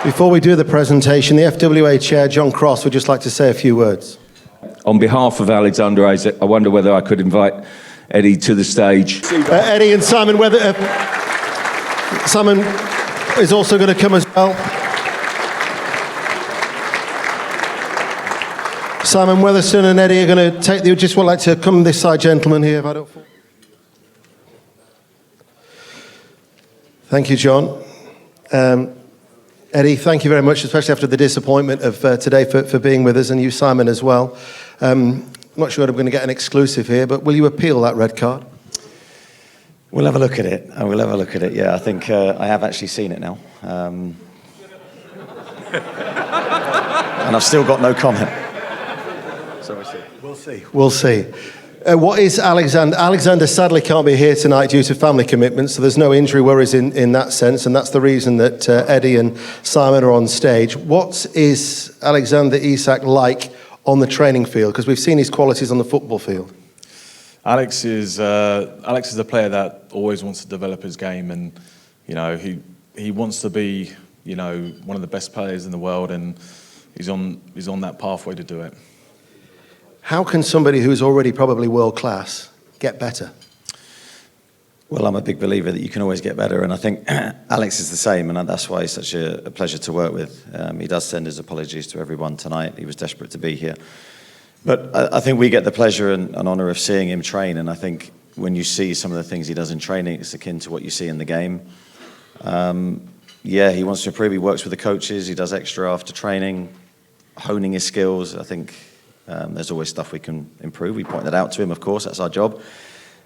Before we do the presentation, the FWA Chair John Cross would just like to say a few words. On behalf of Alexander Isak, I wonder whether I could invite Eddie to the stage. Eddie and Simon Simon is also going to come as well. Simon Weatherstone and Eddie are going to take the... Just would like to come this side, gentlemen, here, if I don't fall. Thank you, John. Eddie, thank you very much, especially after the disappointment of today for being with us, and you, Simon, as well. I'm not sure I'm going to get an exclusive here, but will you appeal that red card? We'll have a look at it. I will have a look at it, yeah. I think I have actually seen it now. And I've still got no comment. So we'll see. We'll see. What is Alexander? Alexander sadly can't be here tonight due to family commitments, so there's no injury worries in that sense, and that's the reason that Eddie and Simon are on stage. What is Alexander Isak like on the training field? Because we've seen his qualities on the football field. Alex is a player that always wants to develop his game, and he wants to be one of the best players in the world, and he's on that pathway to do it. How can somebody who's already probably world class get better? Well, I'm a big believer that you can always get better, and I think Alex is the same, and that's why he's such a pleasure to work with. He does send his apologies to everyone tonight. He was desperate to be here. But I think we get the pleasure and honour of seeing him train, and I think when you see some of the things he does in training, it's akin to what you see in the game. Yeah, he wants to improve. He works with the coaches. He does extra after training, honing his skills. I think there's always stuff we can improve. We point that out to him, of course. That's our job.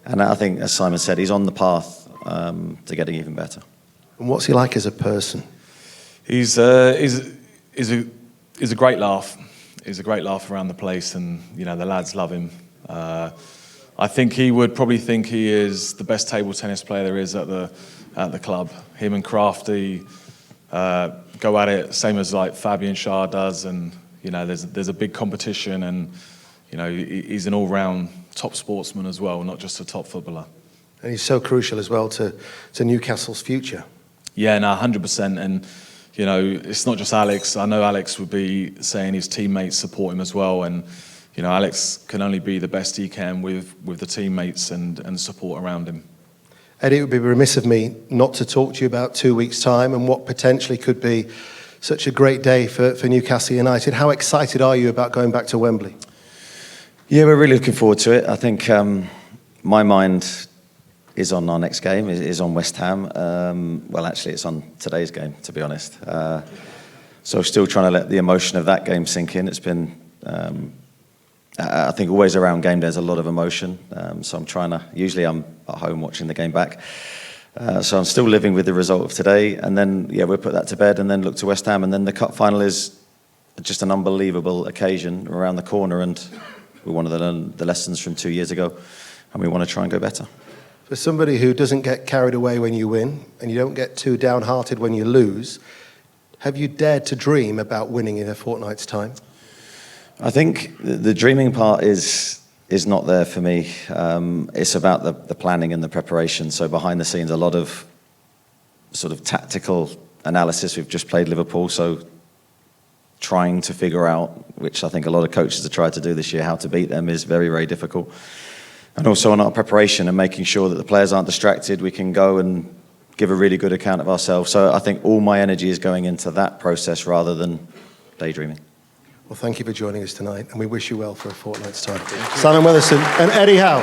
And I think, as Simon said, he's on the path to getting even better. And what's he like as a person? He's a great laugh. He's a great laugh around the place, and the lads love him. I think he would probably think he is the best table tennis player there is at the club. Him and Crafty go at it, same as like Fabian Shah does, and there's a big competition, and he's an all-round top sportsman as well, not just a top footballer. And he's so crucial as well to Newcastle's future. Yeah, no, 100%. And it's not just Alex. I know Alex would be saying his teammates support him as well, and Alex can only be the best he can with the teammates and support around him. Eddie, it would be remiss of me not to talk to you about 2 weeks' time and what potentially could be such a great day for Newcastle United. How excited are you about going back to Wembley? Yeah, we're really looking forward to it. I think my mind is on our next game, is on West Ham. Well, actually, it's on today's game, to be honest. So still trying to let the emotion of that game sink in. It's been, I think, always around game day, there's a lot of emotion. So I'm trying to, usually I'm at home watching the game back. So I'm still living with the result of today, and then we'll put that to bed and then look to West Ham, and then the cup final is just an unbelievable occasion around the corner, and we wanted to learn the lessons from 2 years ago, and we want to try and go better. For somebody who doesn't get carried away when you win, and you don't get too downhearted when you lose, have you dared to dream about winning in a fortnight's time? I think the dreaming part is not there for me. It's about the planning and the preparation. So behind the scenes, a lot of sort of tactical analysis. We've just played Liverpool, so trying to figure out, which I think a lot of coaches have tried to do this year, how to beat them is very, very difficult. And also on our preparation and making sure that the players aren't distracted, we can go and give a really good account of ourselves. So I think all my energy is going into that process rather than daydreaming. Well, thank you for joining us tonight, and we wish you well for a fortnight's time. Simon Weatherstone and Eddie Howe.